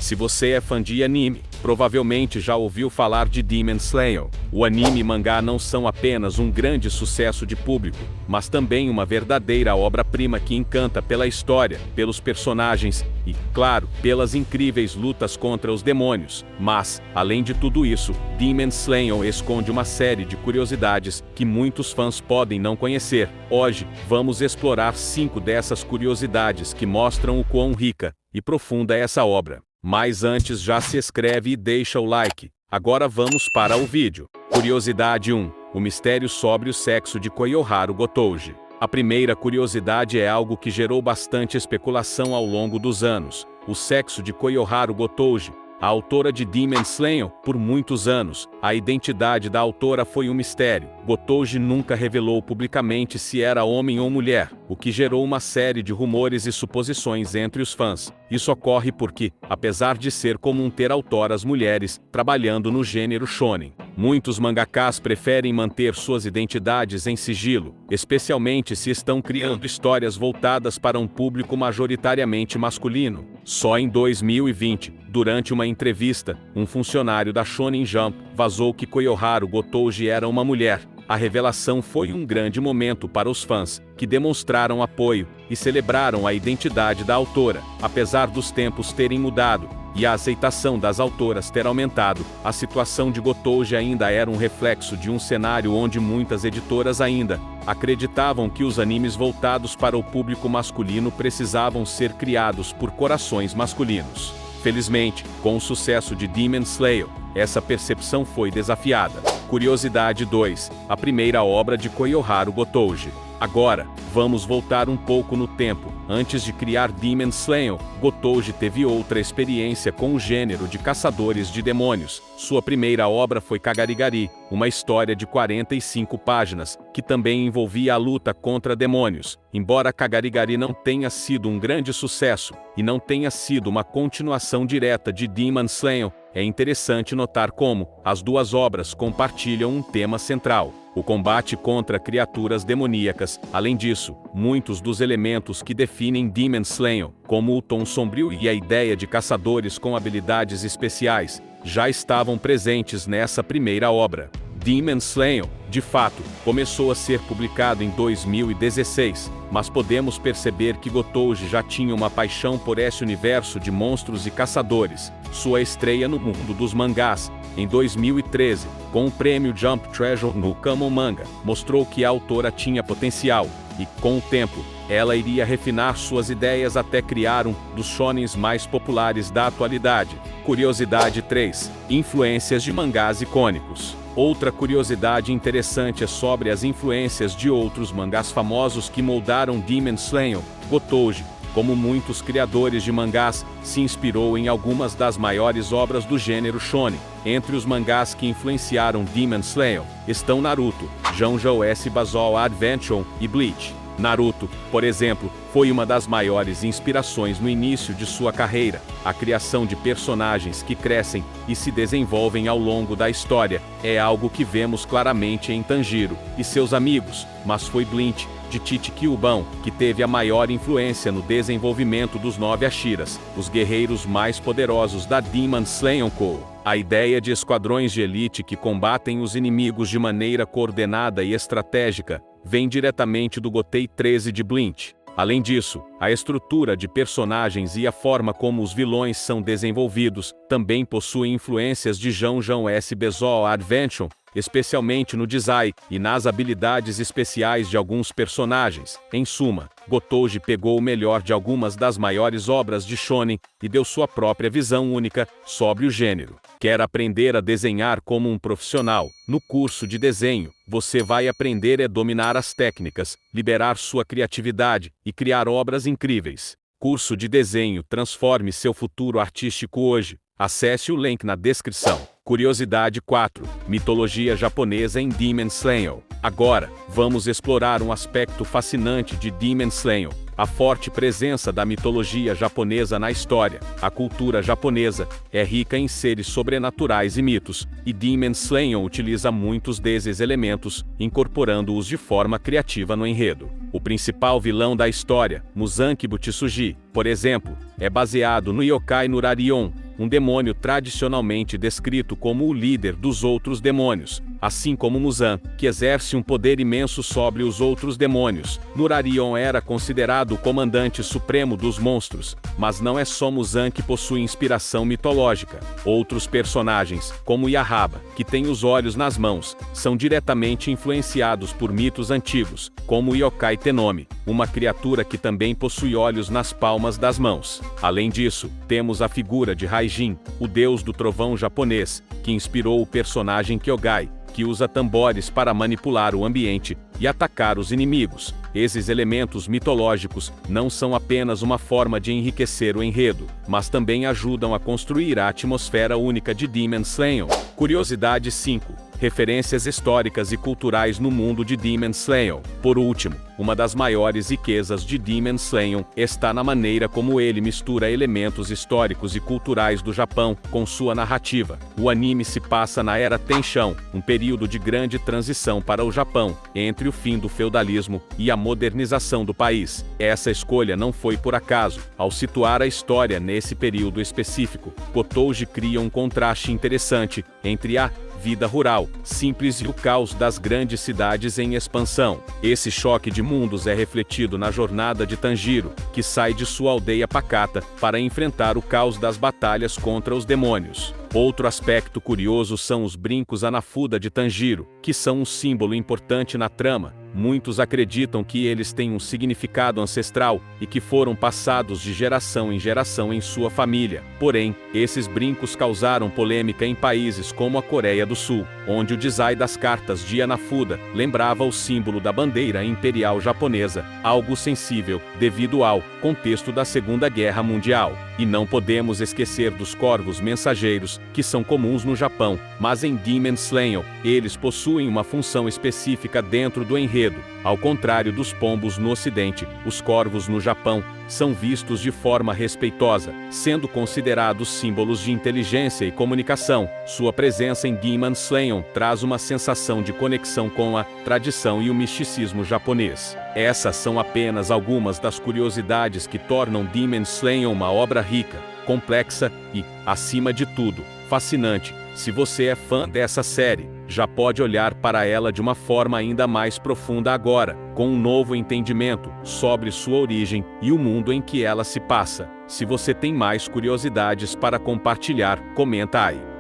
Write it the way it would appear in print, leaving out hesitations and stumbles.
Se você é fã de anime, provavelmente já ouviu falar de Demon Slayer. O anime e mangá não são apenas um grande sucesso de público, mas também uma verdadeira obra-prima que encanta pela história, pelos personagens e, claro, pelas incríveis lutas contra os demônios. Mas, além de tudo isso, Demon Slayer esconde uma série de curiosidades que muitos fãs podem não conhecer. Hoje, vamos explorar 5 dessas curiosidades que mostram o quão rica e profunda é essa obra. Mas antes, já se inscreve e deixa o like. Agora vamos para o vídeo. Curiosidade 1. O mistério sobre o sexo de Koyoharu Gotouji. A primeira curiosidade é algo que gerou bastante especulação ao longo dos anos. O sexo de Koyoharu Gotouji, a autora de Demon Slayer. Por muitos anos, a identidade da autora foi um mistério. Gotouji nunca revelou publicamente se era homem ou mulher, o que gerou uma série de rumores e suposições entre os fãs. Isso ocorre porque, apesar de ser comum ter autoras mulheres trabalhando no gênero shonen, muitos mangakás preferem manter suas identidades em sigilo, especialmente se estão criando histórias voltadas para um público majoritariamente masculino. Só em 2020, durante uma entrevista, um funcionário da Shonen Jump vazou que Koyoharu Gotouji era uma mulher. A revelação foi um grande momento para os fãs, que demonstraram apoio e celebraram a identidade da autora. Apesar dos tempos terem mudado e a aceitação das autoras ter aumentado, a situação de Gotouji ainda era um reflexo de um cenário onde muitas editoras ainda acreditavam que os animes voltados para o público masculino precisavam ser criados por corações masculinos. Felizmente, com o sucesso de Demon Slayer, essa percepção foi desafiada. Curiosidade 2. A primeira obra de Koyoharu Gotouji. Agora, vamos voltar um pouco no tempo. Antes de criar Demon Slayer, Gotouji teve outra experiência com o gênero de caçadores de demônios. Sua primeira obra foi Kagarigari, uma história de 45 páginas, que também envolvia a luta contra demônios. Embora Kagarigari não tenha sido um grande sucesso, e não tenha sido uma continuação direta de Demon Slayer, é interessante notar como as duas obras compartilham um tema central: o combate contra criaturas demoníacas. Além disso, muitos dos elementos que definem Demon Slayer, como o tom sombrio e a ideia de caçadores com habilidades especiais, já estavam presentes nessa primeira obra. Demon Slayer, de fato, começou a ser publicado em 2016, mas podemos perceber que Gotouji já tinha uma paixão por esse universo de monstros e caçadores. Sua estreia no mundo dos mangás, em 2013, com o prêmio Jump Treasure no Common Manga, mostrou que a autora tinha potencial, e, com o tempo, ela iria refinar suas ideias até criar um dos shonens mais populares da atualidade. Curiosidade 3. Influências de mangás icônicos. Outra curiosidade interessante é sobre as influências de outros mangás famosos que moldaram Demon Slayer. Gotouji, como muitos criadores de mangás, se inspirou em algumas das maiores obras do gênero shonen. Entre os mangás que influenciaram Demon Slayer estão Naruto, JoJo's Bizarre Adventure e Bleach. Naruto, por exemplo, foi uma das maiores inspirações no início de sua carreira. A criação de personagens que crescem e se desenvolvem ao longo da história é algo que vemos claramente em Tanjiro e seus amigos, mas foi Bleach, de Tite Kuban, que teve a maior influência no desenvolvimento dos 9 Hashiras, os guerreiros mais poderosos da Demon Slayer Co. A ideia de esquadrões de elite que combatem os inimigos de maneira coordenada e estratégica vem diretamente do Gotei 13 de Bleach. Além disso, a estrutura de personagens e a forma como os vilões são desenvolvidos também possuem influências de JoJo's Bizarre Adventure, especialmente no design e nas habilidades especiais de alguns personagens. Em suma, Gotouji pegou o melhor de algumas das maiores obras de shonen e deu sua própria visão única sobre o gênero. Quer aprender a desenhar como um profissional? No curso de desenho, você vai aprender a dominar as técnicas, liberar sua criatividade e criar obras incríveis. Curso de desenho Transforme seu futuro artístico hoje. Acesse o link na descrição. Curiosidade 4. Mitologia japonesa em Demon Slayer. Agora, vamos explorar um aspecto fascinante de Demon Slayer: a forte presença da mitologia japonesa na história. A cultura japonesa é rica em seres sobrenaturais e mitos, e Demon Slayer utiliza muitos desses elementos, incorporando-os de forma criativa no enredo. O principal vilão da história, Muzanki Butsuji, por exemplo, é baseado no yokai Nurarion, um demônio tradicionalmente descrito como o líder dos outros demônios, assim como Muzan, que exerce um poder imenso sobre os outros demônios. Nurarion era considerado o comandante supremo dos monstros, mas não é só Muzan que possui inspiração mitológica. Outros personagens, como Yahaba, que tem os olhos nas mãos, são diretamente influenciados por mitos antigos, como o Yokai Tenomi, uma criatura que também possui olhos nas palmas das mãos. Além disso, temos a figura de Raijin, o deus do trovão japonês, que inspirou o personagem Kyogai, que usa tambores para manipular o ambiente e atacar os inimigos. Esses elementos mitológicos não são apenas uma forma de enriquecer o enredo, mas também ajudam a construir a atmosfera única de Demon Slayer. Curiosidade 5. Referências históricas e culturais no mundo de Demon Slayer. Por último, uma das maiores riquezas de Demon Slayer está na maneira como ele mistura elementos históricos e culturais do Japão com sua narrativa. O anime se passa na Era Tenshão, um período de grande transição para o Japão, entre o fim do feudalismo e a modernização do país. Essa escolha não foi por acaso. Ao situar a história nesse período específico, Kotouji cria um contraste interessante entre a vida rural, simples e o caos das grandes cidades em expansão. Esse choque de mundos é refletido na jornada de Tanjiro, que sai de sua aldeia pacata para enfrentar o caos das batalhas contra os demônios. Outro aspecto curioso são os brincos Anafuda de Tanjiro, que são um símbolo importante na trama. Muitos acreditam que eles têm um significado ancestral e que foram passados de geração em geração em sua família. Porém, esses brincos causaram polêmica em países como a Coreia do Sul, onde o design das cartas de Anafuda lembrava o símbolo da bandeira imperial japonesa, algo sensível devido ao contexto da Segunda Guerra Mundial. E não podemos esquecer dos corvos mensageiros, que são comuns no Japão, mas em Demon Slayer, eles possuem uma função específica dentro do enredo. Ao contrário dos pombos no Ocidente, os corvos no Japão são vistos de forma respeitosa, sendo considerados símbolos de inteligência e comunicação. Sua presença em Demon Slayer traz uma sensação de conexão com a tradição e o misticismo japonês. Essas são apenas algumas das curiosidades que tornam Demon Slayer uma obra rica, complexa e, acima de tudo, fascinante. Se você é fã dessa série, já pode olhar para ela de uma forma ainda mais profunda agora, com um novo entendimento sobre sua origem e o mundo em que ela se passa. Se você tem mais curiosidades para compartilhar, comenta aí.